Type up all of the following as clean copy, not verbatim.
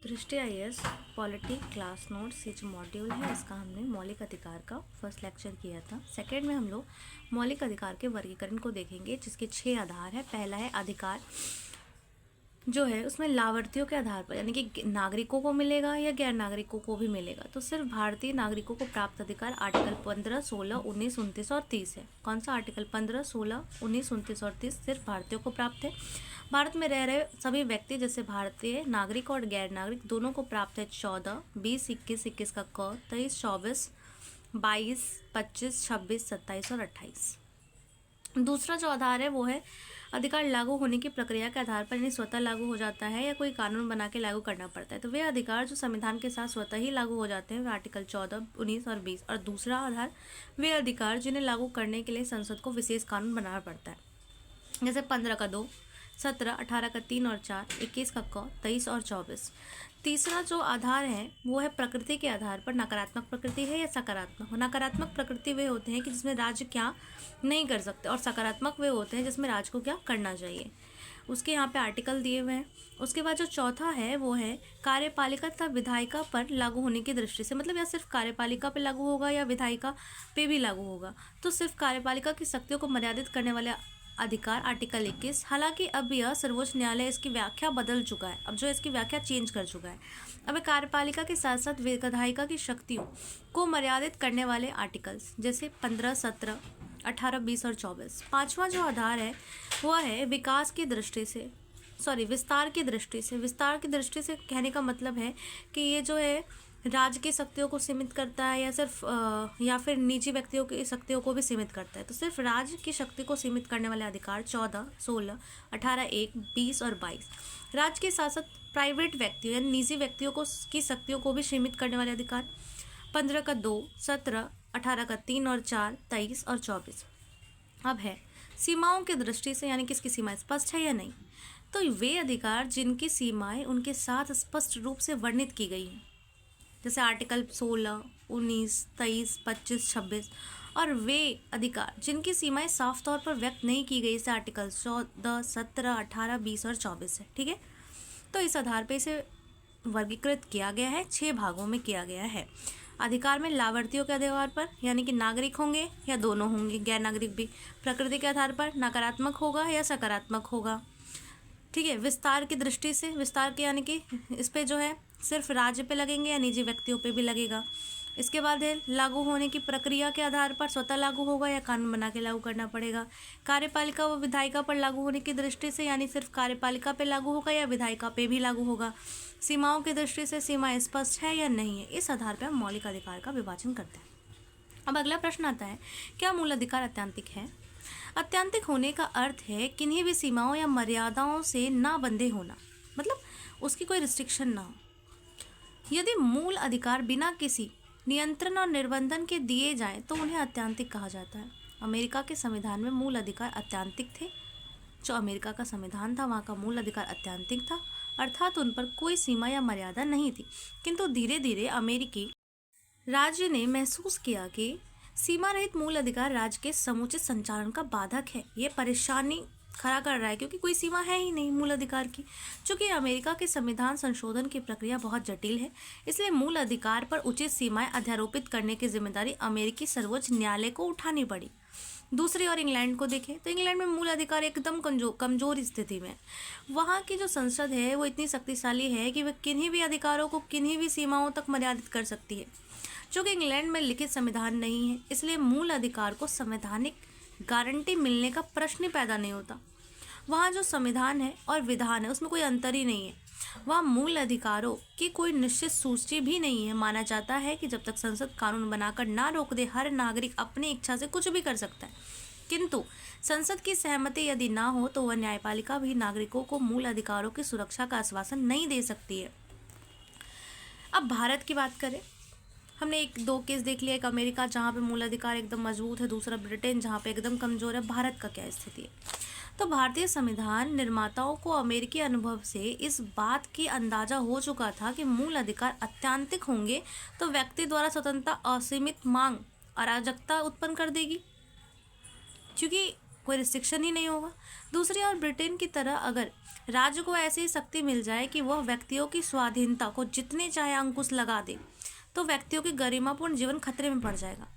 दृष्टि IAS polity class notes, ये जो मॉड्यूल है इसका हमने मौलिक अधिकार का फर्स्ट लेक्चर किया था। सेकंड में हम लोग मौलिक अधिकार के वर्गीकरण को देखेंगे, जिसके 6 आधार है। पहला है अधिकार जो है उसमें लाभार्थियों के आधार पर, यानी कि नागरिकों को मिलेगा या गैर नागरिकों को भी मिलेगा। तो सिर्फ भारतीय नागरिकों को प्राप्त अधिकार आर्टिकल 15, 16, 19, 29 और 30 है। कौन सा आर्टिकल 15, 16, 19, 29 और 30 सिर्फ भारतीयों को प्राप्त है। भारत में रह रहे सभी व्यक्ति जैसे भारतीय नागरिक और गैर नागरिक दोनों को प्राप्त है 14, 20, 21, 21 का क, 23, 24, 22, 25, 26, 27 और 28। दूसरा जो आधार है वो है अधिकार लागू होने की प्रक्रिया के आधार पर, यानी स्वतः लागू हो जाता है या कोई कानून बना के लागू करना पड़ता है। तो वे अधिकार जो संविधान के साथ स्वतः ही लागू हो जाते हैं वे आर्टिकल 14, 19 और 20। और दूसरा आधार वे अधिकार जिन्हें लागू करने के लिए संसद को विशेष कानून बनाना पड़ता है, जैसे 15 का 2, 17, 18 का 3 और 4, 21 का क, 23 और 24। तीसरा जो आधार है वो है प्रकृति के आधार पर, नकारात्मक प्रकृति है या सकारात्मक। नकारात्मक प्रकृति वे होते हैं कि जिसमें राज्य क्या नहीं कर सकते, और सकारात्मक वे होते हैं जिसमें राज्य को क्या करना चाहिए। उसके यहाँ पे आर्टिकल दिए हुए हैं। उसके बाद जो चौथा है वो है कार्यपालिका तथा विधायिका पर लागू होने की दृष्टि से, मतलब या सिर्फ कार्यपालिका पे लागू होगा या विधायिका पे भी लागू होगा। तो सिर्फ कार्यपालिका की शक्तियों को मर्यादित करने वाले अधिकार आर्टिकल 21। हालांकि अब यह सर्वोच्च न्यायालय इसकी व्याख्या बदल चुका है, अब जो इसकी व्याख्या चेंज कर चुका है। अब कार्यपालिका के साथ साथ विधायिका की शक्तियों को मर्यादित करने वाले आर्टिकल्स जैसे 15, 17, 18, 20 और 24। पांचवा जो आधार है वह है विकास की दृष्टि से, विस्तार की दृष्टि से। विस्तार की दृष्टि से कहने का मतलब है कि ये जो है राज्य की शक्तियों को सीमित करता है या सिर्फ या फिर निजी व्यक्तियों की शक्तियों को भी सीमित करता है। तो सिर्फ राज्य की शक्ति को सीमित करने वाले अधिकार 14, 16, 18, 1, 20 और 22। राज्य के साथ साथ प्राइवेट व्यक्तियों या निजी व्यक्तियों को की शक्तियों को भी सीमित करने वाले अधिकार 15 का 2, 17, 18 का 3 और 4, 23 और 24। अब है सीमाओं की दृष्टि से, यानी किसकी सीमाएं स्पष्ट है या नहीं। तो वे अधिकार जिनकी सीमाएं उनके साथ स्पष्ट रूप से वर्णित की गई हैं, जैसे आर्टिकल 16, 19, 23, 25, 26। और वे अधिकार जिनकी सीमाएं साफ तौर पर व्यक्त नहीं की गई, जैसे आर्टिकल 14, 17, 18, 20 और 24 है। ठीक है, तो इस आधार पर इसे वर्गीकृत किया गया है, 6 भागों में किया गया है। अधिकार में लाभार्थियों के आधार पर, यानी कि नागरिक होंगे या दोनों होंगे, गैर नागरिक भी। प्रकृति के आधार पर नकारात्मक होगा या सकारात्मक होगा। ठीक है, विस्तार की दृष्टि से, विस्तार के यानी कि इस पे जो है सिर्फ राज्य पे लगेंगे या निजी व्यक्तियों पे भी लगेगा। इसके बाद है लागू होने की प्रक्रिया के आधार पर, स्वतः लागू होगा या कानून बना के लागू करना पड़ेगा। कार्यपालिका व विधायिका पर लागू होने की दृष्टि से, यानी सिर्फ कार्यपालिका पे लागू होगा या विधायिका पे भी लागू होगा। सीमाओं की दृष्टि से सीमा स्पष्ट है या नहीं है, इस आधार पर हम मौलिक अधिकार का विभाजन करते हैं। अब अगला प्रश्न आता है, क्या मूल अधिकार अत्यंतिक है। अत्यंतिक होने का अर्थ है किन्हीं भी सीमाओं या मर्यादाओं से ना बंधे होना, मतलब उसकी कोई रिस्ट्रिक्शन ना हो। यदि मूल अधिकार बिना किसी नियंत्रण और निर्बंधन के दिए जाएं तो उन्हें अत्यंतिक कहा जाता है। अमेरिका के संविधान में मूल अधिकार अत्यंतिक थे। जो अमेरिका का संविधान था वहाँ का मूल अधिकार अत्यंतिक था, अर्थात उन पर कोई सीमा या मर्यादा नहीं थी। किंतु धीरे धीरे अमेरिकी राज्य ने महसूस किया कि सीमा रहित मूल अधिकार राज्य के समुचित संचालन का बाधक है। ये परेशानी खड़ा कर रहा है क्योंकि कोई सीमा है ही नहीं मूल अधिकार की। चूंकि अमेरिका के संविधान संशोधन की प्रक्रिया बहुत जटिल है, इसलिए मूल अधिकार पर उचित सीमाएं अध्यारोपित करने की जिम्मेदारी अमेरिकी सर्वोच्च न्यायालय को उठानी पड़ी। दूसरी ओर इंग्लैंड को देखें तो इंग्लैंड में मूल अधिकार एकदम कमजोर स्थिति में। वहाँ की जो संसद है वो इतनी शक्तिशाली है कि वह किन्हीं भी अधिकारों को किन्हीं भी सीमाओं तक मर्यादित कर सकती है। चूँकि इंग्लैंड में लिखित संविधान नहीं है, इसलिए मूल अधिकार को संवैधानिक गारंटी मिलने का प्रश्न ही पैदा नहीं होता। वहाँ जो संविधान है और विधान है उसमें कोई अंतर ही नहीं है। वहाँ मूल अधिकारों की कोई निश्चित सूची भी नहीं है। माना जाता है कि जब तक संसद कानून बनाकर ना रोक दे, हर नागरिक अपनी इच्छा से कुछ भी कर सकता है। किंतु संसद की सहमति यदि ना हो तो वह न्यायपालिका भी नागरिकों को मूल अधिकारों की सुरक्षा का आश्वासन नहीं दे सकती है। अब भारत की बात करें, हमने 1-2 केस देख लिया, एक अमेरिका जहाँ पे मूल अधिकार एकदम मजबूत है, दूसरा ब्रिटेन जहाँ पे एकदम कमजोर है। भारत का क्या स्थिति है। तो भारतीय संविधान निर्माताओं को अमेरिकी अनुभव से इस बात की अंदाजा हो चुका था कि मूल अधिकार अत्यंतिक होंगे तो व्यक्ति द्वारा स्वतंत्रता असीमित मांग अराजकता उत्पन्न कर देगी। क्योंकि कोई रिस्ट्रिक्शन ही नहीं होगा। दूसरी ओर ब्रिटेन की तरह अगर राज्य को ऐसी शक्ति मिल जाए कि वह व्यक्तियों की स्वाधीनता को जितने चाहे अंकुश लगा दे, तो व्यक्तियों की गरिमापूर्ण जीवन खतरे में पड़ जाएगा।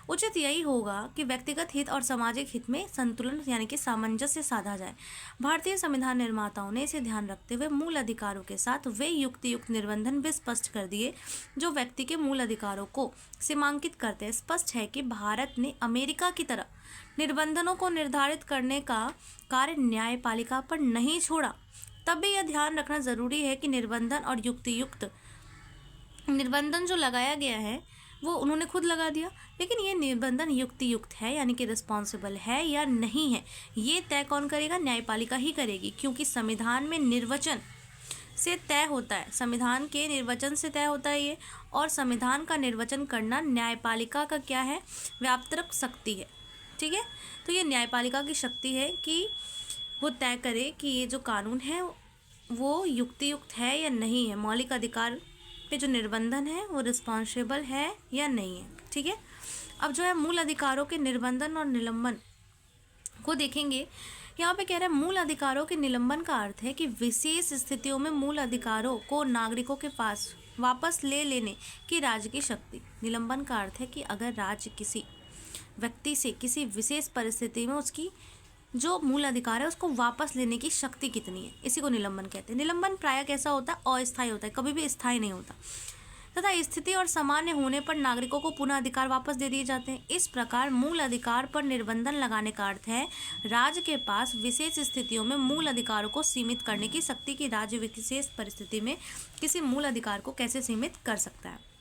उचित यही होगा कि व्यक्तिगत हित और सामाजिक हित में संतुलन यानी कि सामंजस्य साधा जाए। भारतीय संविधान निर्माताओं ने इसे ध्यान रखते हुए मूल अधिकारों के साथ वे युक्त निबंधन भी स्पष्ट कर दिए जो व्यक्ति के मूल अधिकारों को सीमांकित करते हैं। स्पष्ट है कि भारत ने अमेरिका की तरह निबंधनों को निर्धारित करने का कार्य न्यायपालिका पर नहीं छोड़ा। तब भी यह ध्यान रखना जरूरी है कि निबंधन और युक्त निबंधन जो लगाया गया है वो उन्होंने खुद लगा दिया, लेकिन ये निबंधन युक्त है यानी कि रिस्पॉन्सिबल है या नहीं है, ये तय कौन करेगा? न्यायपालिका ही करेगी, क्योंकि संविधान में निर्वचन से तय होता है, संविधान के निर्वचन से तय होता है ये, और संविधान का निर्वचन करना न्यायपालिका का क्या है? व्यापक शक्ति है। ठीक है, तो ये न्यायपालिका की शक्ति है कि वो तय करे कि ये जो कानून है वो युक्त है या नहीं है, मौलिक अधिकार पे जो निबंधन है वो रिस्पॉन्सिबल है या नहीं है। ठीक है, अब जो है मूल अधिकारों के निबंधन और निलंबन को देखेंगे। यहाँ पे कह रहा है मूल अधिकारों के निलंबन का अर्थ है कि विशेष स्थितियों में मूल अधिकारों को नागरिकों के पास वापस ले लेने की राज्य की शक्ति। निलंबन का अर्थ है कि अगर राज्य किसी व्यक्ति से किसी विशेष परिस्थिति में उसकी जो मूल अधिकार है उसको वापस लेने की शक्ति कितनी है, इसी को निलंबन कहते हैं। निलंबन प्रायः कैसा होता है? अस्थायी होता है, कभी भी स्थायी नहीं होता, तथा स्थिति और सामान्य होने पर नागरिकों को पुनः अधिकार वापस दे दिए जाते हैं। इस प्रकार मूल अधिकार पर निबंधन लगाने का अर्थ है राज्य के पास विशेष स्थितियों में मूल अधिकारों को सीमित करने की शक्ति की राज्य विशेष परिस्थिति में किसी मूल अधिकार को कैसे सीमित कर सकता है।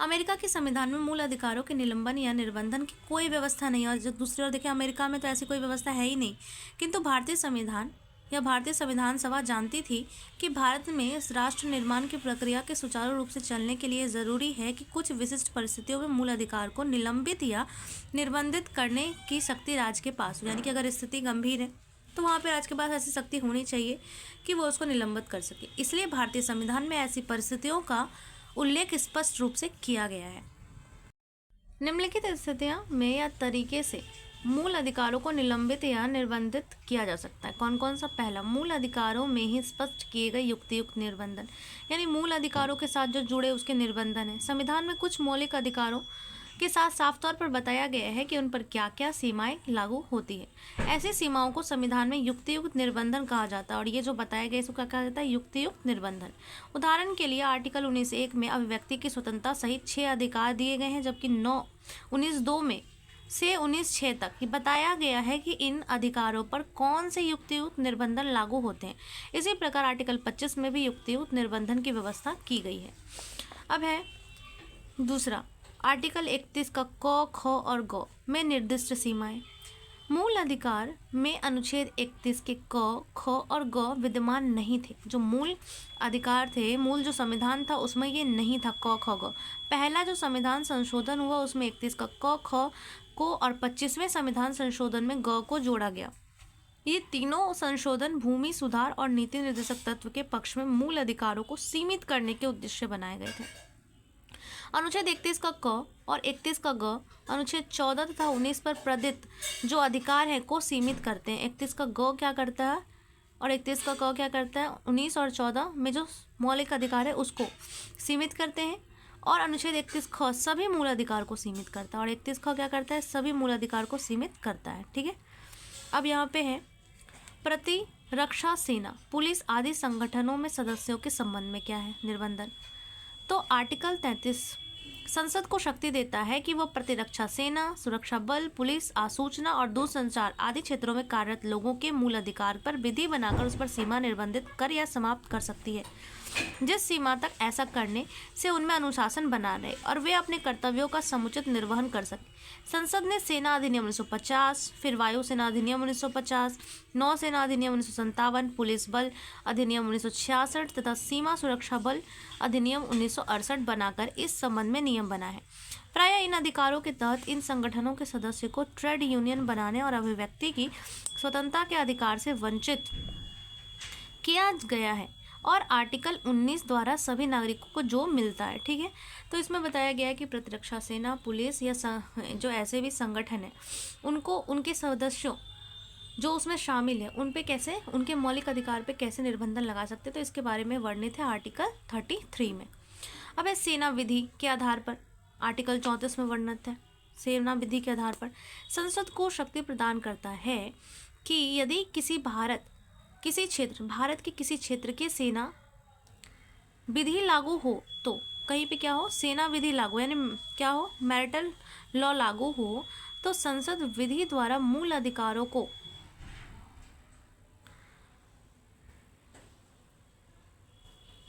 अमेरिका के संविधान में मूल अधिकारों के निलंबन या निर्बंधन की कोई व्यवस्था नहीं है, और जो दूसरी ओर देखिए अमेरिका में तो ऐसी कोई व्यवस्था है ही नहीं। किंतु भारतीय संविधान या भारतीय संविधान सभा जानती थी कि भारत में इस राष्ट्र निर्माण की प्रक्रिया के सुचारू रूप से चलने के लिए ज़रूरी है कि कुछ विशिष्ट परिस्थितियों में मूल अधिकार को निलंबित या निर्बंधित करने की शक्ति राज्य के पास हो। यानी कि अगर स्थिति गंभीर है तो वहाँ पे राज्य के पास ऐसी शक्ति होनी चाहिए कि वो उसको निलंबित कर सके। इसलिए भारतीय संविधान में ऐसी परिस्थितियों का उल्लेख स्पष्ट रूप से किया गया है। निम्नलिखित स्थितियों में या तरीके से मूल अधिकारों को निलंबित या निर्बंधित किया जा सकता है। कौन कौन सा? पहला, मूल अधिकारों में ही स्पष्ट किए गए युक्त निबंधन, यानी मूल अधिकारों के साथ जो जुड़े उसके निबंधन है। संविधान में कुछ मौलिक अधिकारों के साथ साफ तौर पर बताया गया है कि उन पर क्या क्या सीमाएं लागू होती है। ऐसी सीमाओं को संविधान में युक्त निबंधन कहा जाता है, और ये जो बताया गया इसको क्या कहा जाता है? युक्त निबंधन। उदाहरण के लिए आर्टिकल 19(1) में अभिव्यक्ति की स्वतंत्रता सहित 6 अधिकार दिए गए हैं, जबकि 19(2) में से 19(6) तक बताया गया है कि इन अधिकारों पर कौन से युक्त निबंधन लागू होते हैं। इसी प्रकार आर्टिकल 25 में भी युक्त निबंधन की व्यवस्था की गई है। अब है दूसरा, आर्टिकल 31 का क, ख और ग में निर्दिष्ट सीमाएं। मूल अधिकार में अनुच्छेद 31 के क, ख और ग विद्यमान नहीं थे। जो मूल अधिकार थे, मूल जो संविधान था उसमें ये नहीं था क, ख, ग। पहला जो संविधान संशोधन हुआ उसमें 31 का क, ख को और 25वें संविधान संशोधन में ग को जोड़ा गया। ये तीनों संशोधन भूमि सुधार और नीति निर्देशक तत्व के पक्ष में मूल अधिकारों को सीमित करने के उद्देश्य बनाए गए थे। अनुच्छेद 31 का क और 31 का ग अनुच्छेद 14 तथा 19 पर प्रदत्त जो अधिकार है को सीमित करते हैं। 31 का ग क्या करता है और 31 का क क्या करता है? 19 और 14 में जो मौलिक अधिकार है उसको सीमित करते हैं, और अनुच्छेद 31 ख सभी मूल अधिकार को सीमित करता है, और 31 ख क्या करता है? सभी मूल अधिकार को सीमित करता है। ठीक है, अब यहाँ पे है प्रतिरक्षा सेना, पुलिस आदि संगठनों में सदस्यों के संबंध में क्या है निबंधन। तो आर्टिकल 33 संसद को शक्ति देता है कि वह प्रतिरक्षा सेना, सुरक्षा बल, पुलिस, आसूचना और दूरसंचार आदि क्षेत्रों में कार्यरत लोगों के मूल अधिकार पर विधि बनाकर उस पर सीमा निर्बंधित कर या समाप्त कर सकती है, जिस सीमा तक ऐसा करने से उनमें अनुशासन बना रहे और वे अपने कर्तव्यों का समुचित निर्वहन कर सके। संसद ने सेना अधिनियम 1950, फिर वायु सेना अधिनियम 1950, नौसेना अधिनियम 1957, पुलिस बल अधिनियम 1966 तथा सीमा सुरक्षा बल अधिनियम 1968 बनाकर इस संबंध में नियम बना है। प्रायः इन अधिकारों के तहत इन संगठनों के सदस्यों को ट्रेड यूनियन बनाने और अभिव्यक्ति की स्वतंत्रता के अधिकार से वंचित किया गया है, और आर्टिकल 19 द्वारा सभी नागरिकों को जो मिलता है। ठीक है, तो इसमें बताया गया है कि प्रतिरक्षा सेना, पुलिस या जो ऐसे भी संगठन है उनको उनके सदस्यों जो उसमें शामिल है उन पे कैसे, उनके मौलिक अधिकार पे कैसे निर्बंधन लगा सकते, तो इसके बारे में वर्णित है आर्टिकल 33 में। अब है सेना विधि के आधार पर, आर्टिकल 34 में वर्णित है सेना विधि के आधार पर संसद को शक्ति प्रदान करता है कि यदि भारत के किसी क्षेत्र के सेना विधि लागू हो, तो कहीं पे क्या हो, सेना विधि लागू यानी क्या हो, मैरिटल लॉ लागू हो, तो संसद विधि द्वारा मूल अधिकारों को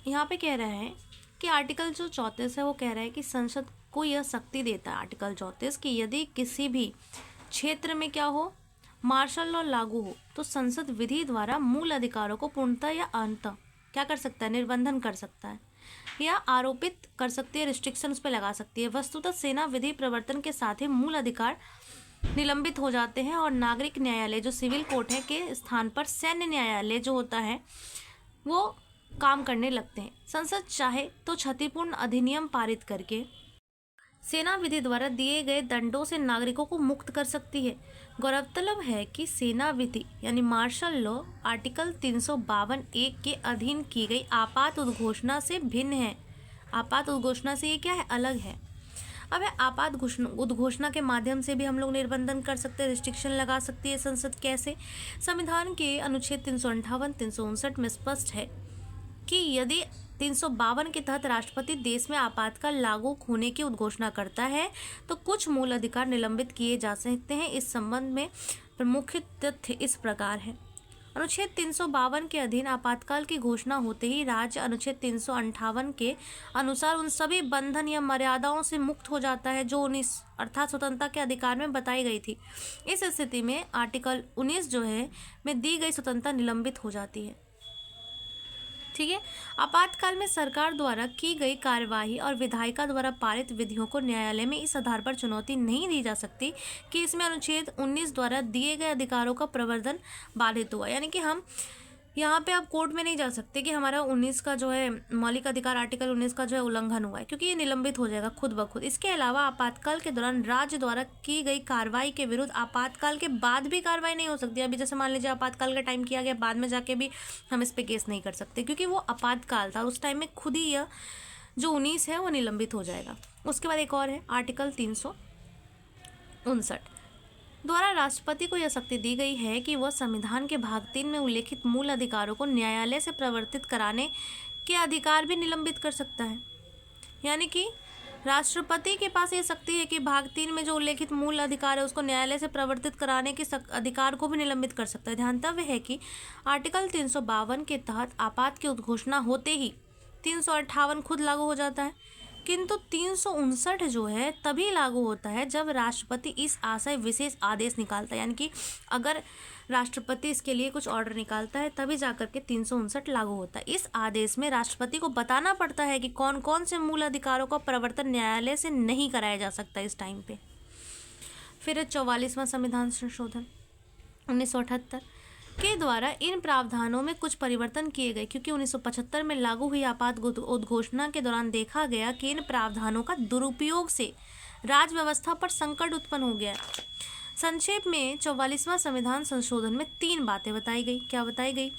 यहाँ पे कह रहा है कि आर्टिकल जो 34 है वो कह रहा है कि संसद को यह शक्ति देता है, आर्टिकल 34, कि यदि किसी भी क्षेत्र में क्या हो, मार्शल लॉ लागू हो, तो संसद विधि द्वारा मूल अधिकारों को पूर्णतः या अंततः क्या कर सकता है, निर्बंधन कर सकता है या आरोपित कर सकती है, रिस्ट्रिक्शन उस पर लगा सकती है। वस्तुतः सेना विधि प्रवर्तन के साथ ही मूल अधिकार निलंबित हो जाते हैं और नागरिक न्यायालय जो सिविल कोर्ट है के स्थान पर सैन्य न्यायालय जो होता है वो काम करने लगते हैं। संसद चाहे तो क्षतिपूर्ण अधिनियम पारित करके सेना विधि द्वारा दिए गए दंडों से नागरिकों को मुक्त कर सकती है। गौरतलब है कि सेना विधि यानी मार्शल लॉ आर्टिकल 352(1) के अधीन की गई आपात उद्घोषणा से भिन्न है। आपात उद्घोषणा से ये क्या है, अलग है। अब है आपात उद्घोषणा के माध्यम से भी हम लोग निर्बंधन कर सकते हैं, रिस्ट्रिक्शन लगा सकती है संसद। कैसे? संविधान के अनुच्छेद 358, 359 में स्पष्ट है कि यदि 352 के तहत राष्ट्रपति देश में आपातकाल लागू होने की उद्घोषणा करता है तो कुछ मूल अधिकार निलंबित किए जा सकते हैं। इस संबंध में प्रमुख तथ्य इस प्रकार है। अनुच्छेद 352 के अधीन आपातकाल की घोषणा होते ही राज्य अनुच्छेद 358 के अनुसार उन सभी बंधन या मर्यादाओं से मुक्त हो जाता है जो 19 अर्थात स्वतंत्रता के अधिकार में बताई गई थी। इस स्थिति में आर्टिकल 19 जो है में दी गई स्वतंत्रता निलंबित हो जाती है। ठीक है, आपातकाल में सरकार द्वारा की गई कार्यवाही और विधायिका द्वारा पारित विधियों को न्यायालय में इस आधार पर चुनौती नहीं दी जा सकती कि इसमें अनुच्छेद 19 द्वारा दिए गए अधिकारों का प्रवर्तन बाधित हुआ। यानी कि हम यहाँ पे आप कोर्ट में नहीं जा सकते कि हमारा 19 का जो है मौलिक अधिकार, आर्टिकल 19 का जो है उल्लंघन हुआ है, क्योंकि ये निलंबित हो जाएगा खुद ब खुद। इसके अलावा आपातकाल के दौरान राज्य द्वारा की गई कार्रवाई के विरुद्ध आपातकाल के बाद भी कार्रवाई नहीं हो सकती। अभी जैसे मान लीजिए आपातकाल का टाइम किया गया, बाद में जाके भी हम इस पर केस नहीं कर सकते क्योंकि वो आपातकाल था, उस टाइम में खुद ही यह जो 19 है वो निलंबित हो जाएगा। उसके बाद एक और है आर्टिकल 359 द्वारा राष्ट्रपति को यह शक्ति दी गई है कि वह संविधान के भाग 3 में उल्लेखित मूल अधिकारों को न्यायालय से प्रवर्तित कराने के अधिकार भी निलंबित कर सकता है। यानी कि राष्ट्रपति के पास ये शक्ति है कि भाग 3 में जो उल्लेखित मूल अधिकार है उसको न्यायालय से प्रवर्तित कराने के अधिकार को भी निलंबित कर सकता है। ध्यातव्य है कि आर्टिकल 352 के तहत आपात की उद्घोषणा होते ही 358 खुद लागू हो जाता है, किंतु 359 जो है तभी लागू होता है जब राष्ट्रपति इस आशय विशेष आदेश निकालता है। यानी कि अगर राष्ट्रपति इसके लिए कुछ ऑर्डर निकालता है तभी जाकर के 359 लागू होता है। इस आदेश में राष्ट्रपति को बताना पड़ता है कि कौन कौन से मूल अधिकारों का प्रवर्तन न्यायालय से नहीं कराया जा सकता इस टाइम पे। फिर 44वां संविधान संशोधन 1978 के द्वारा इन प्रावधानों में कुछ परिवर्तन किए गए, क्योंकि 1975 में लागू हुई आपात उद्घोषणा के दौरान देखा गया कि इन प्रावधानों का दुरुपयोग से राज्य व्यवस्था पर संकट उत्पन्न हो गया। संक्षेप में 44वां संविधान संशोधन में 3 बातें बताई गई। क्या बताई गई?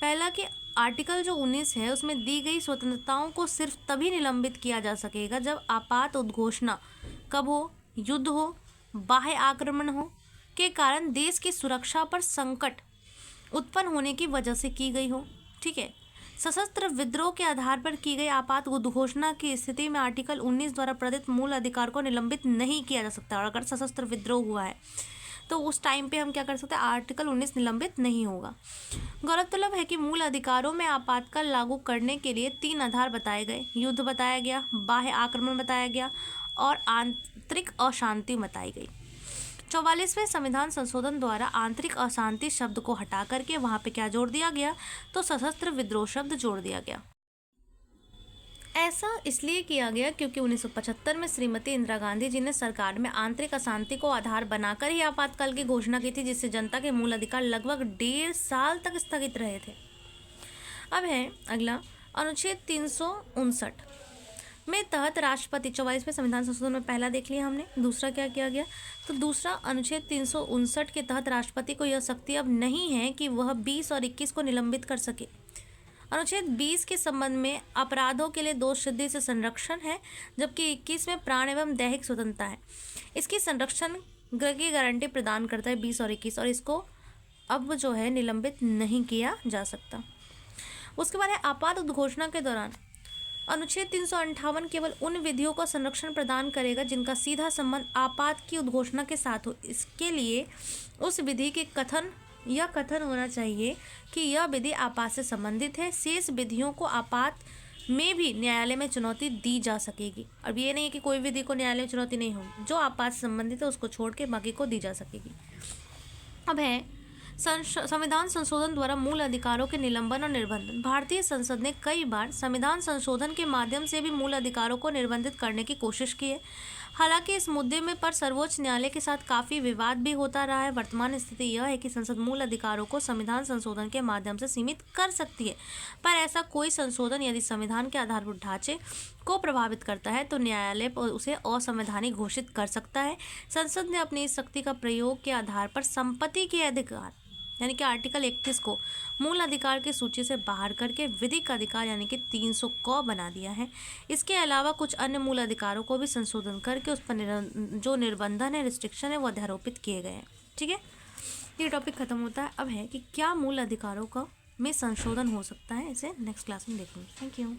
पहला कि आर्टिकल जो 19 है उसमें दी गई स्वतंत्रताओं को सिर्फ तभी निलंबित किया जा सकेगा जब आपात उद्घोषणा कब हो, युद्ध हो, बाह्य आक्रमण हो के कारण देश की सुरक्षा पर संकट उत्पन्न होने की वजह से की गई हो। ठीक है, सशस्त्र विद्रोह के आधार पर की गई आपात उद्घोषणा की स्थिति में आर्टिकल 19 द्वारा प्रदत्त मूल अधिकार को निलंबित नहीं किया जा सकता। और अगर सशस्त्र विद्रोह हुआ है तो उस टाइम पे हम क्या कर सकते हैं, आर्टिकल 19 निलंबित नहीं होगा। गौरतलब है कि मूल अधिकारों में आपातकाल लागू करने के लिए 3 आधार बताए गए। युद्ध बताया गया, बाह्य आक्रमण बताया गया और आंतरिक अशांति बताई गई। 44वें संविधान संशोधन द्वारा आंतरिक अशांति शब्द को हटा करके वहां पे क्या जोड़ दिया गया, तो सशस्त्र विद्रोह शब्द जोड़ दिया गया। ऐसा इसलिए किया गया क्योंकि 1975 में श्रीमती इंदिरा गांधी जी ने सरकार में आंतरिक अशांति को आधार बनाकर ही आपातकाल की घोषणा की थी, जिससे जनता के मूल अधिकार लगभग 1.5 साल तक स्थगित रहे थे। अब है अगला अनुच्छेद 359 में तहत राष्ट्रपति 44वें संविधान संशोधन में पहला देख लिया हमने। दूसरा क्या किया गया, तो दूसरा अनुच्छेद 359 के तहत राष्ट्रपति को यह शक्ति अब नहीं है कि वह 20 और 21 को निलंबित कर सके। अनुच्छेद 20 के संबंध में अपराधों के लिए दोष सिद्धि से संरक्षण है, जबकि 21 में प्राण एवं दैहिक स्वतंत्रता है। इसकी संरक्षण की गारंटी प्रदान करता है 20 और 21, और इसको अब जो है निलंबित नहीं किया जा सकता। उसके बाद है आपात उद्घोषणा के दौरान अनुच्छेद 358 केवल उन विधियों का संरक्षण प्रदान करेगा जिनका सीधा संबंध आपात की उद्घोषणा के साथ हो। इसके लिए उस विधि के कथन होना चाहिए कि यह विधि आपात से संबंधित है। शेष विधियों को आपात में भी न्यायालय में चुनौती दी जा सकेगी। अब ये नहीं है कि कोई विधि को न्यायालय में चुनौती नहीं होगी, जो आपात से संबंधित है उसको छोड़ के बाकी को दी जा सकेगी। अब है संविधान संशोधन द्वारा मूल अधिकारों के निलंबन और निर्बंधन। भारतीय संसद ने कई बार संविधान संशोधन के माध्यम से भी मूल अधिकारों को निर्बंधित करने की कोशिश की है। हालांकि इस मुद्दे में पर सर्वोच्च न्यायालय के साथ काफ़ी विवाद भी होता रहा है। वर्तमान स्थिति यह है कि संसद मूल अधिकारों को संविधान संशोधन के माध्यम से सीमित कर सकती है, पर ऐसा कोई संशोधन यदि संविधान के आधारभूत ढांचे को प्रभावित करता है तो न्यायालय उसे असंवैधानिक घोषित कर सकता है। संसद ने अपनी इस शक्ति का प्रयोग के आधार पर संपत्ति के अधिकार यानी कि आर्टिकल 31 को मूल अधिकार की सूची से बाहर करके विधिक अधिकार यानी कि 300 क बना दिया है। इसके अलावा कुछ अन्य मूल अधिकारों को भी संशोधन करके उस पर जो निर्बंधन है, रिस्ट्रिक्शन है, वो अध्यारोपित किए गए हैं। ठीक है, ये टॉपिक खत्म होता है। अब है कि क्या मूल अधिकारों का में संशोधन हो सकता है, इसे नेक्स्ट क्लास में देखेंगे। Thank you.